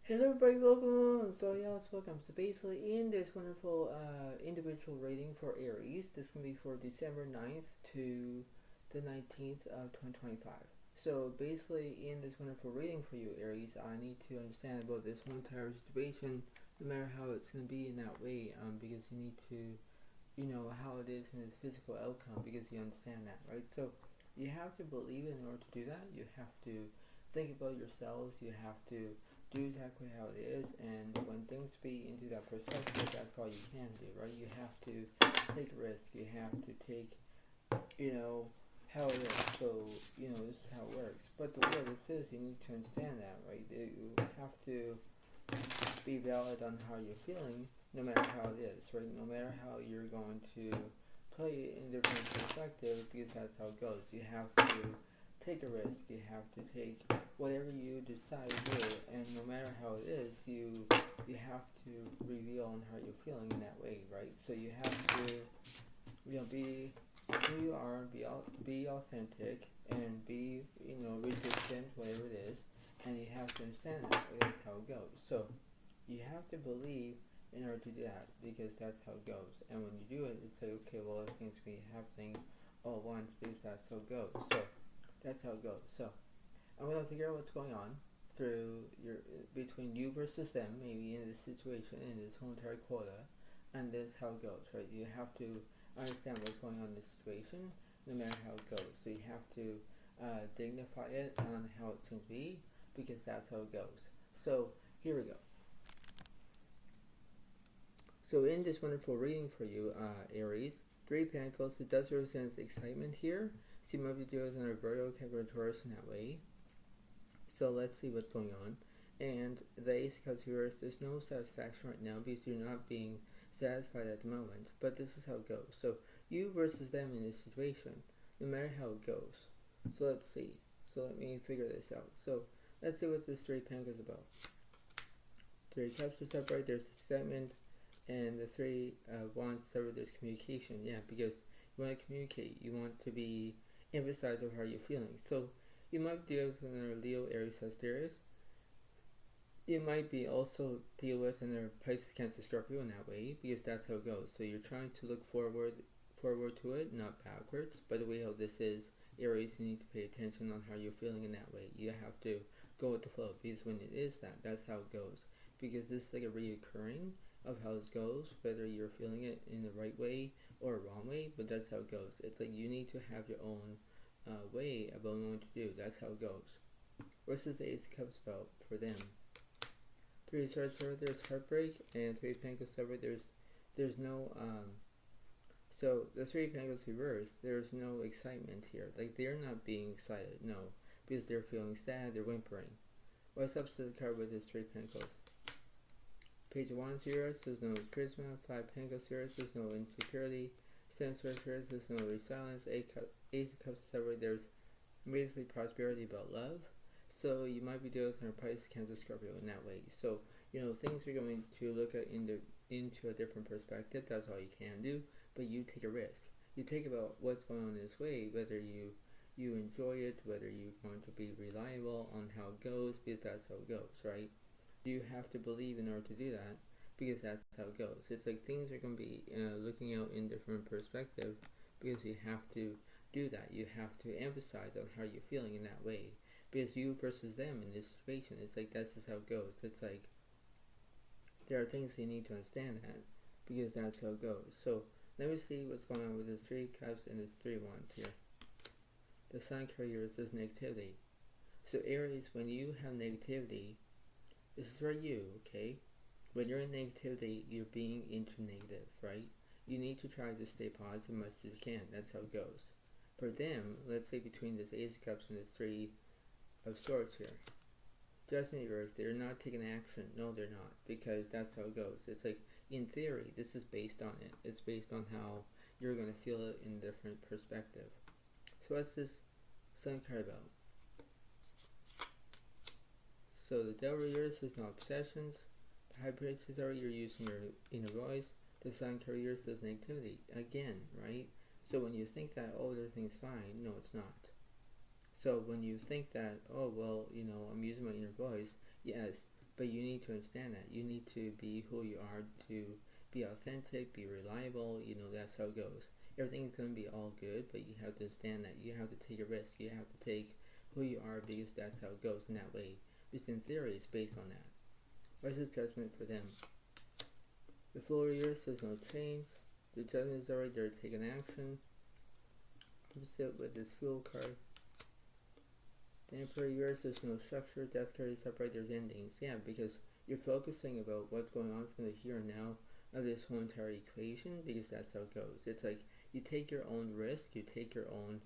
Hello everybody, welcome. So yeah, welcome. So basically in this wonderful individual reading for Aries, this can be for December 9th to the 19th of 2025. So basically in this wonderful reading for you Aries, I need to understand about this whole entire situation, no matter how it's going to be in that way, because you need to, how it is in its physical outcome, because you understand that, right? So you have to believe it in order to do that. You have to think about yourselves. You have to do exactly how it is, and when things be into that perspective, that's all you can do, right? You have to take a risk. You have to take, how it is. So, this is how it works. But the way this is, you need to understand that, right? You have to be valid on how you're feeling, no matter how it is, right? No matter how you're going to play it in different perspectives, because that's how it goes. You have to take a risk. You have to take whatever you decide to do, and no matter how it is, you have to reveal on how you're feeling in that way, right? So you have to, be who you are, be authentic, and be, resistant, whatever it is, and you have to understand that that's how it goes. So you have to believe in order to do that, because that's how it goes. And when you do it, it's like, okay, well, everything's going to be happening all at once, because that's how it goes. So that's how it goes. So I'm going to figure out what's going on through your between you versus them, maybe in this situation, in this whole entire quota, and this is how it goes, right? You have to understand what's going on in this situation, no matter how it goes. So you have to dignify it on how it's going to be, because that's how it goes. So here we go. So in this wonderful reading for you, Aries, Three Pentacles, it does represent excitement here. So you might be dealing with a Virgo, Capricorn, Taurus in that way. So let's see what's going on. And the Ace of Cups reverse, there's no satisfaction right now because you're not being satisfied at the moment. But this is how it goes. So you versus them in this situation, no matter how it goes. So let's see. So let me figure this out. So let's see what this Three Pentacles is about. Three Cups are separate, there's excitement, and the Three Wands separate, there's communication. Yeah, because you want to communicate. You want to be emphasized of how you're feeling. So you might deal with another Leo, Aries, Sagittarius. You might be also deal with another Pisces, Cancer, Scorpio in that way, because that's how it goes. So you're trying to look forward to it, not backwards. By the way, how this is, Aries, you need to pay attention on how you're feeling in that way. You have to go with the flow, because when it is that, that's how it goes. Because this is like a reoccurring of how it goes, whether you're feeling it in the right way or a wrong way, but that's how it goes. It's like you need to have your own way about what to do. That's how it goes. What's this Ace of Cups about for them? Three Swords forward, there's heartbreak, and Three Pentacles separate, there's no so the Three Pentacles reverse, there's no excitement here. Like they're not being excited, no, because they're feeling sad, they're whimpering. What's up to the card with this Three Pentacles? Page of Wands reverse, there's no charisma. Five Pentacles reverse, there's no insecurity. Seven Swords reverse, there's no resilience. Ace of Cups separate, there's basically prosperity about love. So you might be dealing with a Pisces, Cancer, Scorpio in that way. So things are going to look at into a different perspective. That's all you can do. But you take a risk. You take about what's going on in this way, whether you enjoy it, whether you're going to be reliable on how it goes, because that's how it goes, right? You have to believe in order to do that, because that's how it goes. It's like things are going to be looking out in different perspective, because you have to do that. You have to emphasize on how you're feeling in that way. Because you versus them in this situation, it's like that's just how it goes. It's like there are things you need to understand that, because that's how it goes. So let me see what's going on with this Three Cups and this Three Wands here. The Sun carrier is this negativity. So Aries, when you have negativity, this is for you, okay? When you're in negativity, you're being into negative, right? You need to try to stay positive as much as you can. That's how it goes. For them, let's say between this Ace of Cups and this Three of Swords here, just in reverse, they're not taking action. No, they're not, because that's how it goes. It's like, in theory, this is based on it. It's based on how you're going to feel it in a different perspective. So what's this Sun card about? So the Devil reverse is no obsessions. The High Priestess are you're using your inner voice. The Sun carriers does negativity. Again, right? So when you think that, oh, everything's fine, no, it's not. So when you think that, oh, well, I'm using my inner voice, yes, but you need to understand that. You need to be who you are, to be authentic, be reliable, that's how it goes. Everything's going to be all good, but you have to understand that. You have to take a risk. You have to take who you are because that's how it goes in that way. Because in theory, it's based on that. What's the judgment for them? The Fool years, there's no change. The judgment is already there, taking action. Opposite with this Fool card. The Emperor years, there's no structure. Death card is upright, there's endings. Yeah, because you're focusing about what's going on from the here and now of this whole entire equation, because that's how it goes. It's like you take your own risk, you take your own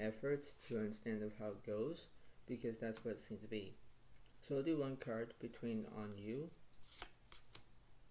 efforts to understand of how it goes, because that's what it seems to be. So I'll do one card between on you.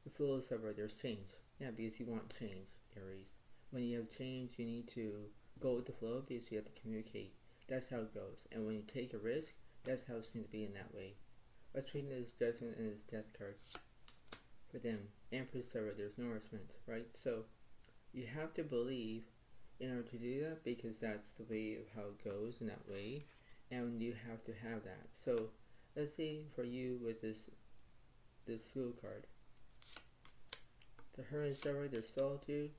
The Fool is upright, there's change. Yeah, because you want change, Aries. When you have change, you need to go with the flow because you have to communicate. That's how it goes. And when you take a risk, that's how it seems to be in that way. Let's treat this judgment and this death card. For them, Empress upright, there's nourishment, right? So you have to believe in order to do that, because that's the way of how it goes in that way, and you have to have that. So let's see for you with this Fool card. The Hermit is upright, there's solitude,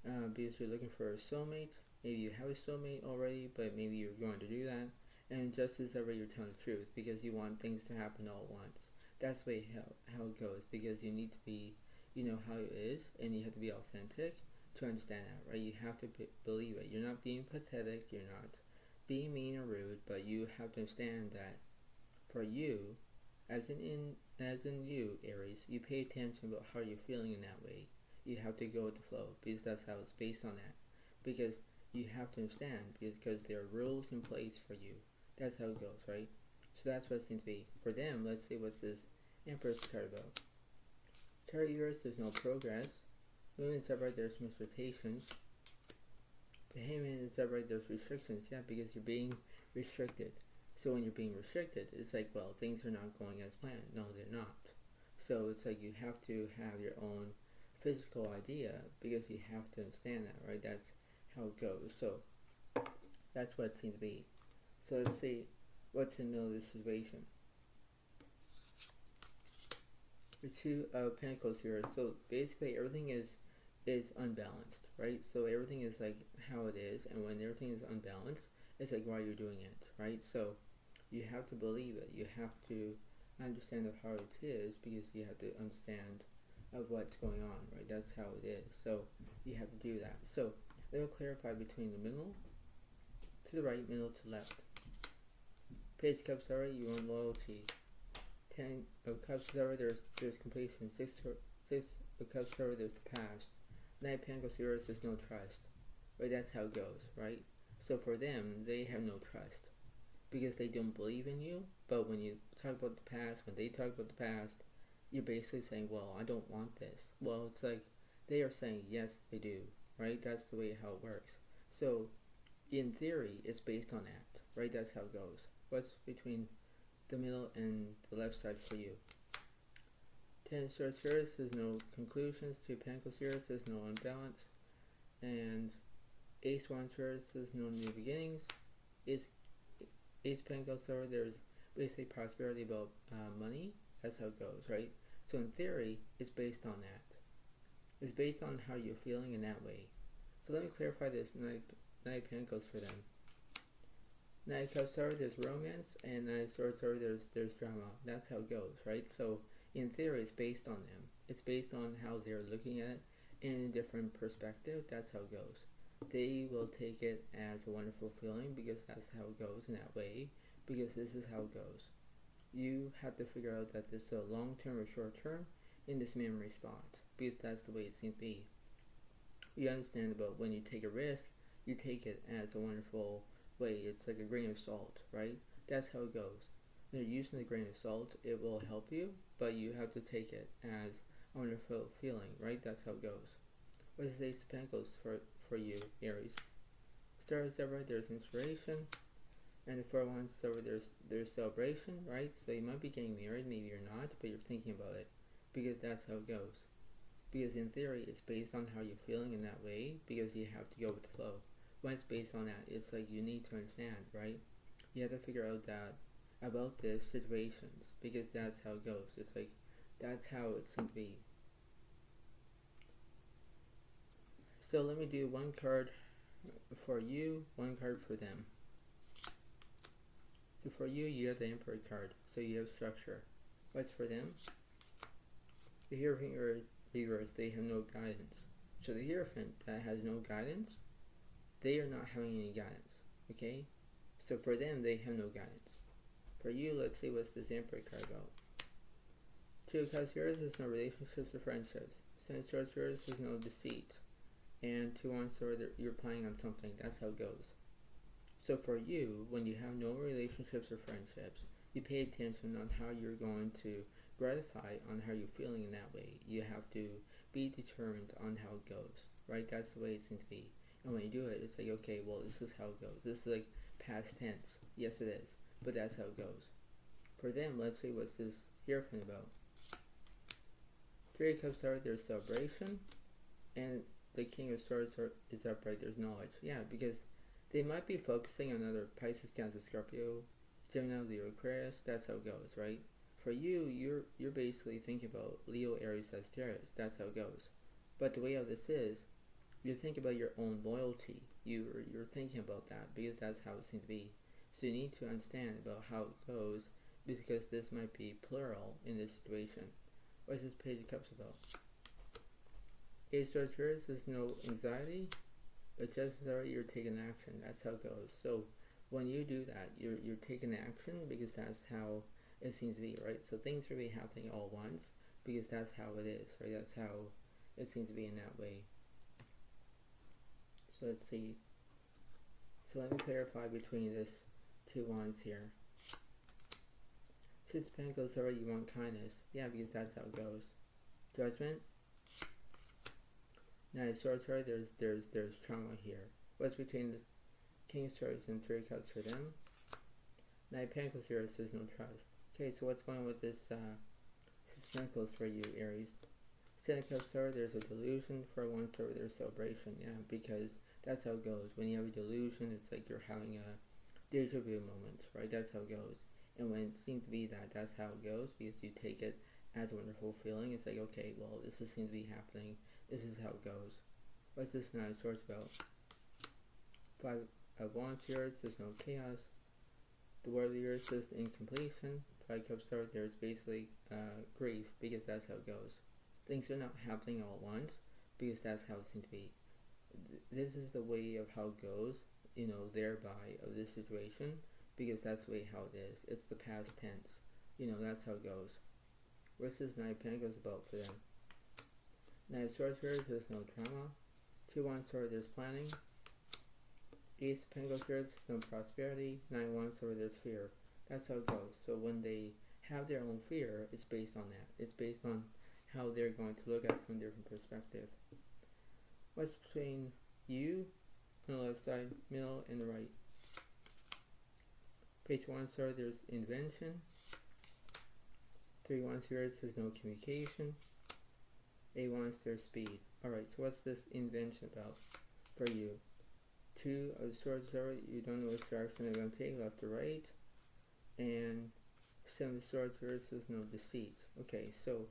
because you're looking for a soulmate. Maybe you have a soulmate already, but maybe you're going to do that. And Justice upright, you're telling the truth, because you want things to happen all at once. That's the way how it goes, because you need to be, how it is, and you have to be authentic to understand that, right? You have to believe it. You're not being pathetic, you're not being mean or rude, but you have to understand that for you, as in you, Aries, you pay attention about how you're feeling in that way. You have to go with the flow, because that's how it's based on that. Because you have to understand, because there are rules in place for you. That's how it goes, right? So that's what it seems to be. For them, let's see what's this Empress card about. Tarot years, there's no progress. Moon is upright, there's misrotations. The Hangman is upright, there's restrictions. Yeah, because you're being restricted. So when you're being restricted, it's like, well, things are not going as planned. No, they're not. So it's like you have to have your own physical idea, because you have to understand that, right? That's how it goes. So that's what it seems to be. So let's see what's in the middle of this situation. The Two of Pentacles here. So basically everything is unbalanced, right? So everything is like how it is, and when everything is unbalanced, it's like why you're doing it, right? So you have to believe it. You have to understand of how it is, because you have to understand of what's going on, right? That's how it is. So you have to do that. So let me clarify between the middle to the right, middle to left. Page of Cups, sorry, you want loyalty. 10 of Cups, sorry, there's completion. 6 of Cups, sorry, there's the past. 9 of Pentacles, there's no trust. Right, that's how it goes, right? So for them, they have no trust, because they don't believe in you. But when you talk about the past, when they talk about the past, you're basically saying, well, I don't want this. Well, it's like they are saying, yes, they do, right? That's the way how it works. So in theory, it's based on that, right? That's how it goes. What's between the middle and the left side for you? 10 of Swords, there's no conclusions. 2 Pentacles, there's no unbalance. And Ace of Wands, there's no new beginnings. Ace of Pentacles, there's basically prosperity about money. That's how it goes, right? So in theory, it's based on that. It's based on how you're feeling in that way. So let me clarify this. 9 of Pentacles for them. 9 of Cups, there's romance, and 9 of Swords, there's drama. That's how it goes, right? So in theory, it's based on them. It's based on how they're looking at it in a different perspective. That's how it goes. They will take it as a wonderful feeling, because that's how it goes in that way, because this is how it goes. You have to figure out that this is a long-term or short-term in this memory spot, because that's the way it seems to be. You understand about when you take a risk, you take it as a wonderful way. It's like a grain of salt, right? That's how it goes. When you're using a grain of salt, it will help you, but you have to take it as a wonderful feeling, right? That's how it goes. What is the Ace of Pentacles for you, Aries? Stars upright, there's inspiration. And the 4 of Wands, there's celebration, right? So you might be getting married, maybe you're not, but you're thinking about it, because that's how it goes. Because in theory, it's based on how you're feeling in that way, because you have to go with the flow. When it's based on that, it's like you need to understand, right? You have to figure out that about this situations, because that's how it goes. It's like, that's how it's going to be. So let me do one card for you, one card for them. So for you, you have the Emperor card, so you have structure. What's for them? The Hierophant reverse, they have no guidance. So the Hierophant that has no guidance, they are not having any guidance, okay? So for them, they have no guidance. For you, let's see what's this Emperor card about. Two of Cups, yours is no relationships or friendships. Since yours is no deceit. And two Wands, you're planning on something. That's how it goes. So for you, when you have no relationships or friendships, you pay attention on how you're going to gratify on how you're feeling in that way. You have to be determined on how it goes, right? That's the way it seems to be. And when you do it, it's like, okay, well, this is how it goes. This is like past tense. Yes, it is. But that's how it goes. For them, let's see what's this Hierophant about. Three of Cups are there's celebration, and the King of Swords is upright. There's knowledge. Yeah, because they might be focusing on other Pisces, Cancer, Scorpio, Gemini, Leo, Aquarius. That's how it goes, right? For you, you're basically thinking about Leo, Aries, Sagittarius. That's how it goes. But the way of this is, you think about your own loyalty. You're thinking about that because that's how it seems to be. So you need to understand about how it goes, because this might be plural in this situation. What's this Page of Cups about? Ace of Swords is no anxiety, but just you're taking action. That's how it goes. So when you do that, you're taking action because that's how it seems to be, right? So things are really happening all at once because that's how it is, right? That's how it seems to be in that way. So let's see. So let me clarify between this two Wands here. Six of Pentacles, you want kindness. Yeah, because that's how it goes. Judgment. Nine of Swords, there's trauma here. What's between the King of Swords and Three of Cups for them? Nine of Pentacles here, so there's no trust. Okay, so what's going on with this Six of Pentacles for you, Aries? Seven of Cups, there's a delusion. For one, there's celebration. Yeah, because that's how it goes. When you have a delusion, it's like you're having a deja vu moment, right? That's how it goes. And when it seems to be that, that's how it goes, because you take it as a wonderful feeling. It's like, okay, well, this seems to be happening. This is how it goes. What's this Nine of Swords about? Five of Wands here, there's no chaos. The World of the Earth is incompletion. Five of Cups there's basically grief, because that's how it goes. Things are not happening all at once, because that's how it seems to be. This is the way of how it goes, thereby of this situation, because that's the way how it is. It's the past tense. That's how it goes. What's this Nine of Pentacles about for them? Nine of Swords here, there's no trauma. Two Wands there's planning. Ace of Pentacles here, there's no prosperity. Nine of Wands there's fear. That's how it goes. So when they have their own fear, it's based on that. It's based on how they're going to look at it from a different perspective. What's between you on the left side, middle, and the right? Page 1, there's invention. 3 Wands here, there's no communication. 8 Wands, there's speed. Alright, so what's this invention about for you? 2 of Swords, you don't know which direction they're going to take, left or right. And 7 of Swords, there's no deceit. Okay, so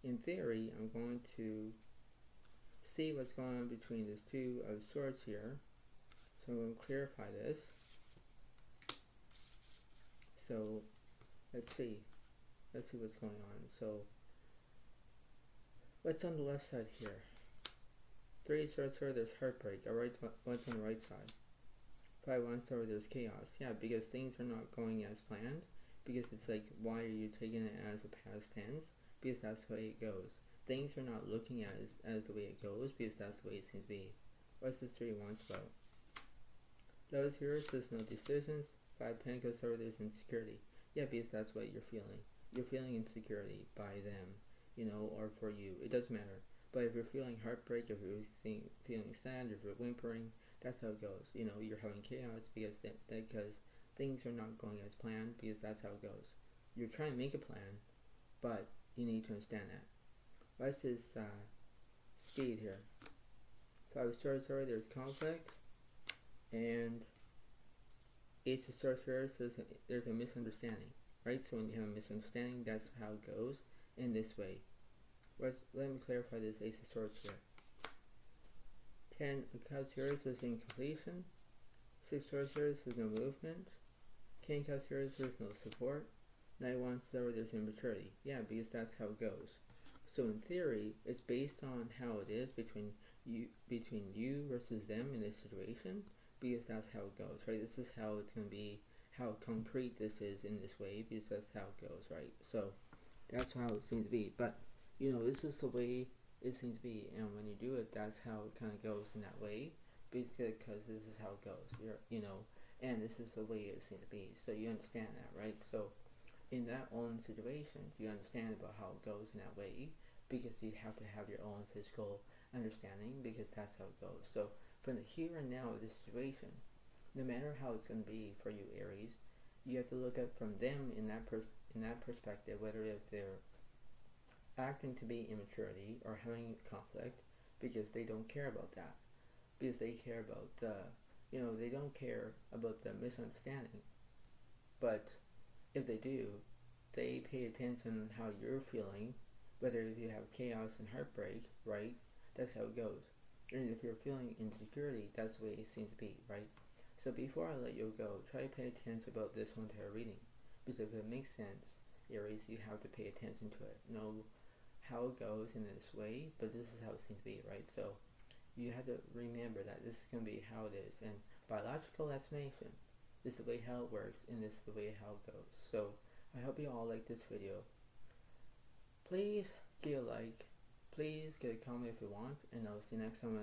in theory, I'm going to see what's going on between these 2 of Swords here. So I'm going to clarify this. So let's see what's going on. So what's on the left side here? 3 Swords, there's heartbreak. Alright, what's on the right side? 5 Wands, there's chaos. Yeah, because things are not going as planned. Because it's like, why are you taking it as a past tense? Because that's the way it goes. Things are not looking at it as the way it goes, because that's the way it seems to be. What's this 3 Wands about? Those here, there's no decisions. 5 Pentacles, there's insecurity. Yeah, because that's what you're feeling. You're feeling insecurity by them, or for you. It doesn't matter. But if you're feeling heartbreak, if you're feeling sad, if you're whimpering, that's how it goes. You're having chaos because things are not going as planned, because that's how it goes. You're trying to make a plan, but you need to understand that. What's this speed here? 5 of Swords, there's conflict, and Ace of Swords here, so there's a misunderstanding, right? So when you have a misunderstanding, that's how it goes in this way. Let me clarify this Ace of Swords here. 10 of Cups here is incompletion. 6 of Swords here is no movement. King of Cups here is no support. 9 of Wands there's immaturity. Yeah, because that's how it goes. So in theory, it's based on how it is between you versus them in this situation, because that's how it goes, right? This is how it's going to be, how concrete this is in this way, because that's how it goes, right? So that's how it seems to be. But you know, this is the way it seems to be, and when you do it, that's how it kind of goes in that way, because this is how it goes. And this is the way it seems to be. So you understand that, right? So in that own situation, you understand about how it goes in that way, because you have to have your own physical understanding, because that's how it goes. So from the here and now of this situation, no matter how it's going to be for you, Aries, you have to look at from them in that perspective, whether if they're acting to be immaturity or having conflict, because they don't care about that, because they care about they don't care about the misunderstanding. But if they do, they pay attention how you're feeling, whether if you have chaos and heartbreak, right? That's how it goes. And if you're feeling insecurity, that's the way it seems to be, right? So before I let you go, try to pay attention about this one tarot reading, because if it makes sense, Aries, you have to pay attention to it. Know how it goes in this way, but this is how it seems to be, right? So you have to remember that this is going to be how it is, and biological explanation is the way how it works, and this is the way how it goes. So I hope you all like this video. Please give a like, please give a comment if you want, and I'll see you next time.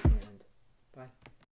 And bye.